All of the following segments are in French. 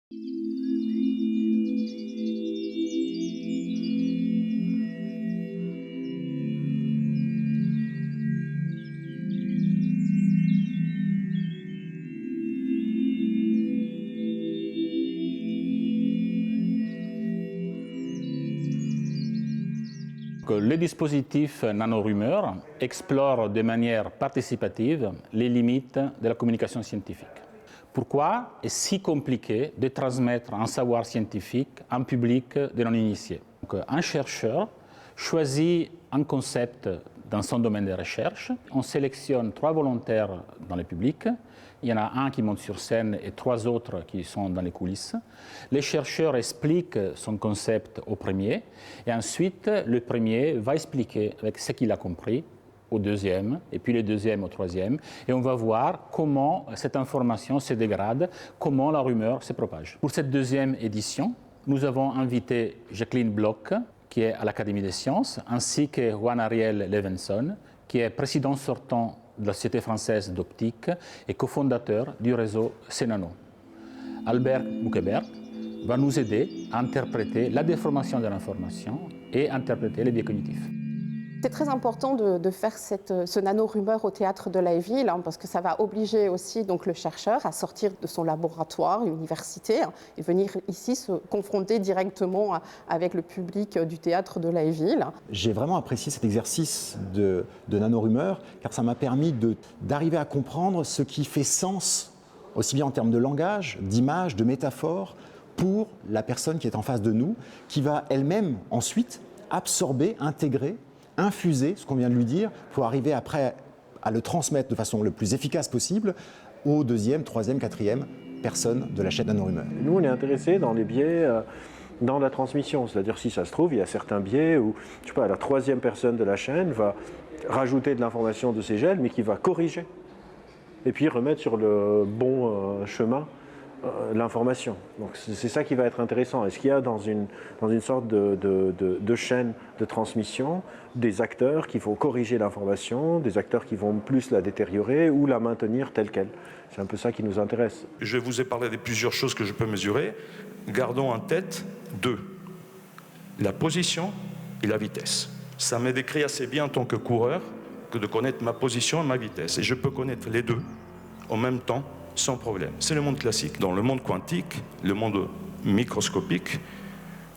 Le dispositif nanorumeur explore de manière participative les limites de la communication scientifique. Pourquoi est-ce si compliqué de transmettre un savoir scientifique en public de non-initiés? Un chercheur choisit un concept dans son domaine de recherche. On sélectionne 3 volontaires dans le public. Il y en a un qui monte sur scène et 3 autres qui sont dans les coulisses. Le chercheur explique son concept au premier et ensuite le premier va expliquer avec ce qu'il a compris au deuxième et puis le deuxième au troisième et on va voir comment cette information se dégrade, comment la rumeur se propage. Pour cette deuxième édition, nous avons invité Jacqueline Bloch qui est à l'Académie des sciences ainsi que Juan Ariel Levenson qui est président sortant de la Société française d'optique et cofondateur du réseau CENANO. Albert Muckeberg va nous aider à interpréter la déformation de l'information et interpréter les biais cognitifs. C'est très important de faire ce nano-rumeur au théâtre de la ville, parce que ça va obliger aussi donc, le chercheur à sortir de son laboratoire, université, et venir ici se confronter directement avec le public du théâtre de la ville. J'ai vraiment apprécié cet exercice de nano-rumeur, car ça m'a permis d'arriver à comprendre ce qui fait sens, aussi bien en termes de langage, d'image, de métaphore, pour la personne qui est en face de nous, qui va elle-même ensuite absorber, intégrer, infuser ce qu'on vient de lui dire pour arriver après à le transmettre de façon le plus efficace possible aux deuxième, troisième, quatrième personnes de la chaîne nanorumeur. Nous, on est intéressés dans les biais dans la transmission, c'est-à-dire si ça se trouve, il y a certains biais où, je sais pas, la troisième personne de la chaîne va rajouter de l'information de ses gènes, mais qui va corriger et puis remettre sur le bon chemin l'information. Donc c'est ça qui va être intéressant. Est-ce qu'il y a dans une sorte de chaîne de transmission des acteurs qui vont corriger l'information, des acteurs qui vont plus la détériorer ou la maintenir telle qu'elle? C'est un peu ça qui nous intéresse. Je vous ai parlé de plusieurs choses que je peux mesurer. Gardons en tête 2. La position et la vitesse. Ça me décrit assez bien en tant que coureur que de connaître ma position et ma vitesse. Et je peux connaître les deux en même temps sans problème. C'est le monde classique. Dans le monde quantique, le monde microscopique,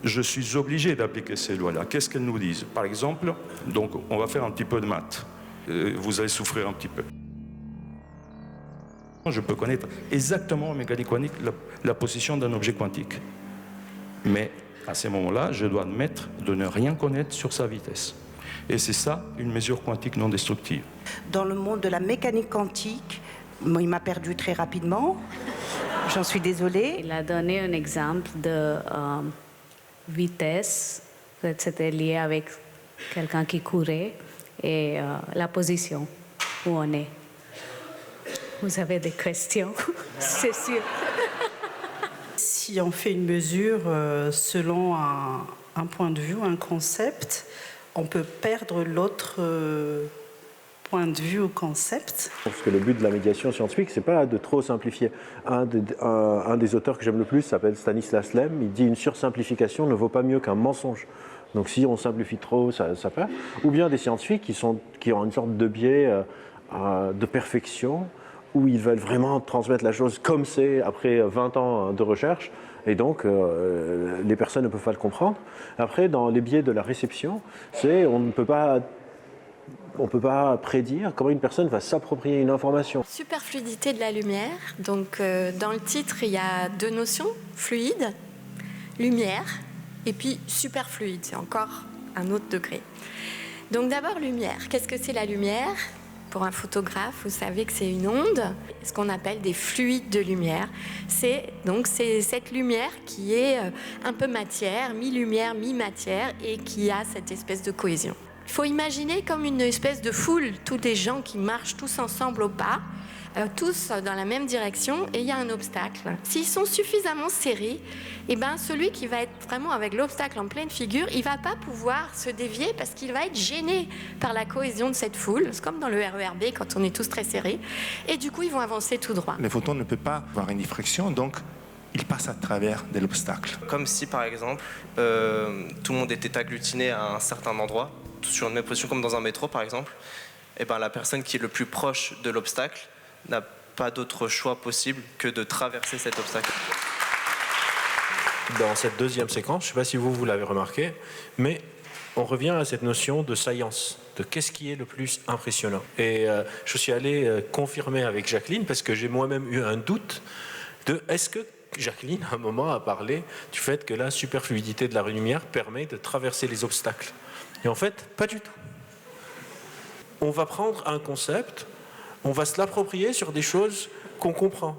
je suis obligé d'appliquer ces lois-là. Qu'est-ce qu'elles nous disent? Par exemple, donc on va faire un petit peu de maths. Vous allez souffrir un petit peu. Je peux connaître exactement en mécanique quantique la position d'un objet quantique. Mais à ce moment-là, je dois admettre de ne rien connaître sur sa vitesse. Et c'est ça, une mesure quantique non destructive. Dans le monde de la mécanique quantique, il m'a perdu très rapidement. J'en suis désolée. Il a donné un exemple de vitesse. C'était lié avec quelqu'un qui courait et la position où on est. Vous avez des questions? C'est sûr. Si on fait une mesure selon un point de vue, un concept, on peut perdre l'autre point de vue au concept. Parce que le but de la médiation scientifique, c'est pas de trop simplifier. Un des auteurs que j'aime le plus s'appelle Stanislas Lem. Il dit une sursimplification ne vaut pas mieux qu'un mensonge. Donc si on simplifie trop, ça perd. Ou bien des scientifiques qui ont une sorte de biais de perfection, où ils veulent vraiment transmettre la chose comme c'est après 20 ans de recherche, et donc les personnes ne peuvent pas le comprendre. Après, dans les biais de la réception, on ne peut pas prédire comment une personne va s'approprier une information. Superfluidité de la lumière. Donc, dans le titre, il y a 2 notions, fluide, lumière, et puis superfluide, c'est encore un autre degré. Donc d'abord, lumière. Qu'est-ce que c'est la lumière? Pour un photographe, vous savez que c'est une onde, ce qu'on appelle des fluides de lumière. C'est cette lumière qui est un peu matière, mi-lumière, mi-matière, et qui a cette espèce de cohésion. Il faut imaginer comme une espèce de foule, tous des gens qui marchent tous ensemble au pas, tous dans la même direction, et il y a un obstacle. S'ils sont suffisamment serrés, eh ben, celui qui va être vraiment avec l'obstacle en pleine figure, il ne va pas pouvoir se dévier parce qu'il va être gêné par la cohésion de cette foule. C'est comme dans le RERB quand on est tous très serrés. Et du coup, ils vont avancer tout droit. Le photon ne peut pas avoir une diffraction, donc il passe à travers de l'obstacle. Comme si, par exemple, tout le monde était agglutiné à un certain endroit, sur une même position, comme dans un métro, par exemple. Et ben, la personne qui est le plus proche de l'obstacle n'a pas d'autre choix possible que de traverser cet obstacle. Dans cette deuxième séquence, je ne sais pas si vous l'avez remarqué, mais on revient à cette notion de science, de qu'est-ce qui est le plus impressionnant. Et je suis allé confirmer avec Jacqueline, parce que j'ai moi-même eu un doute de est-ce que Jacqueline, à un moment, a parlé du fait que la superfluidité de la lumière permet de traverser les obstacles. Et en fait, pas du tout. On va prendre un concept, on va se l'approprier sur des choses qu'on comprend.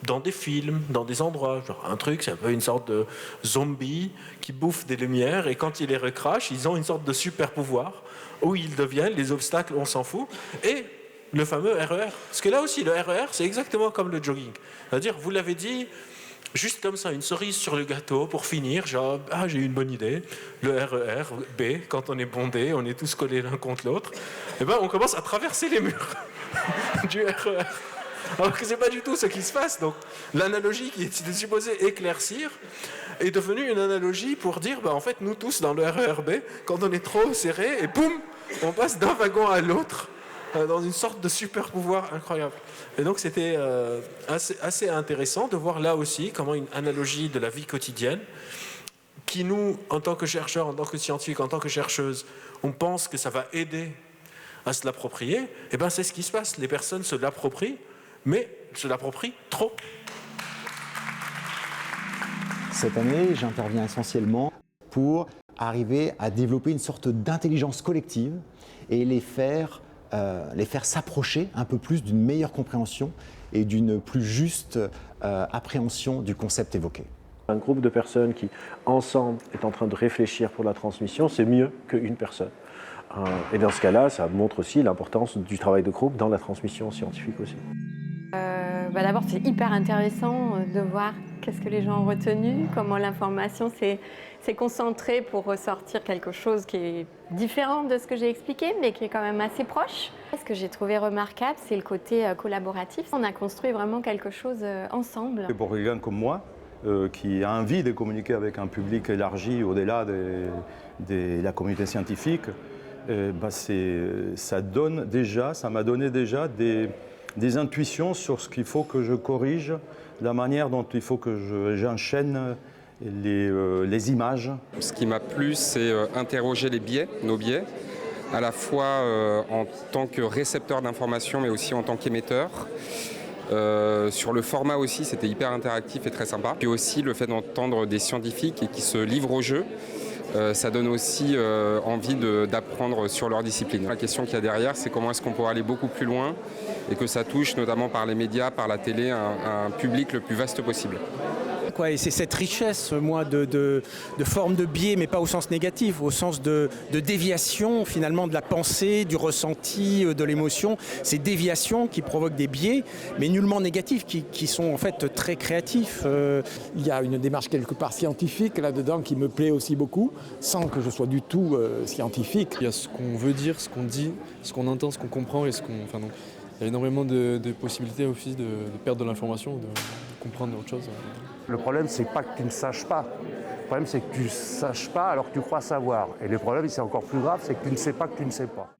Dans des films, dans des endroits, genre un truc, c'est un peu une sorte de zombie qui bouffe des lumières et quand il les recrache, ils ont une sorte de super pouvoir où ils deviennent, les obstacles, on s'en fout. Et le fameux RER. Parce que là aussi, le RER, c'est exactement comme le jogging. C'est-à-dire, vous l'avez dit, juste comme ça, une cerise sur le gâteau pour finir, genre, ah, j'ai eu une bonne idée. Le RER B, quand on est bondé, on est tous collés l'un contre l'autre, et ben on commence à traverser les murs du RER. Alors que c'est pas du tout ce qui se passe. Donc l'analogie qui était supposée éclaircir est devenue une analogie pour dire, en fait, nous tous dans le RERB, quand on est trop serré, et boum, on passe d'un wagon à l'autre dans une sorte de super pouvoir incroyable. Et donc c'était assez intéressant de voir là aussi comment une analogie de la vie quotidienne, qui nous, en tant que chercheurs, en tant que scientifiques, en tant que chercheuses, on pense que ça va aider à se l'approprier, et ben c'est ce qui se passe. Les personnes se l'approprient, mais se l'approprient trop. Cette année, j'interviens essentiellement pour arriver à développer une sorte d'intelligence collective et les faire s'approcher un peu plus d'une meilleure compréhension et d'une plus juste appréhension du concept évoqué. Un groupe de personnes qui, ensemble, est en train de réfléchir pour la transmission, c'est mieux qu'une personne. Et dans ce cas-là, ça montre aussi l'importance du travail de groupe dans la transmission scientifique aussi. D'abord, c'est hyper intéressant de voir qu'est-ce que les gens ont retenu, comment l'information s'est concentrée pour ressortir quelque chose qui est différent de ce que j'ai expliqué, mais qui est quand même assez proche. Ce que j'ai trouvé remarquable, c'est le côté collaboratif. On a construit vraiment quelque chose ensemble. Et pour quelqu'un comme moi, qui a envie de communiquer avec un public élargi au-delà de la communauté scientifique, ça m'a donné déjà des intuitions sur ce qu'il faut que je corrige, la manière dont il faut que j'enchaîne les images. Ce qui m'a plu, c'est interroger nos biais, à la fois en tant que récepteur d'informations, mais aussi en tant qu'émetteur. Sur le format aussi, c'était hyper interactif et très sympa. Puis aussi le fait d'entendre des scientifiques et qui se livrent au jeu. Ça donne aussi envie d'apprendre sur leur discipline. La question qu'il y a derrière, c'est comment est-ce qu'on pourrait aller beaucoup plus loin et que ça touche notamment par les médias, par la télé, un public le plus vaste possible. Et c'est cette richesse, moi, de formes de biais, mais pas au sens négatif, au sens de déviation, finalement, de la pensée, du ressenti, de l'émotion. Ces déviations qui provoquent des biais, mais nullement négatifs, qui sont en fait très créatifs. Il y a une démarche quelque part scientifique là-dedans qui me plaît aussi beaucoup, sans que je sois du tout scientifique. Il y a ce qu'on veut dire, ce qu'on dit, ce qu'on entend, ce qu'on comprend et ce qu'on... Enfin, donc, il y a énormément de possibilités aussi de perdre de l'information, de comprendre autre chose. Le problème, c'est pas que tu ne saches pas. Le problème, c'est que tu ne saches pas alors que tu crois savoir. Et le problème, c'est encore plus grave, c'est que tu ne sais pas que tu ne sais pas.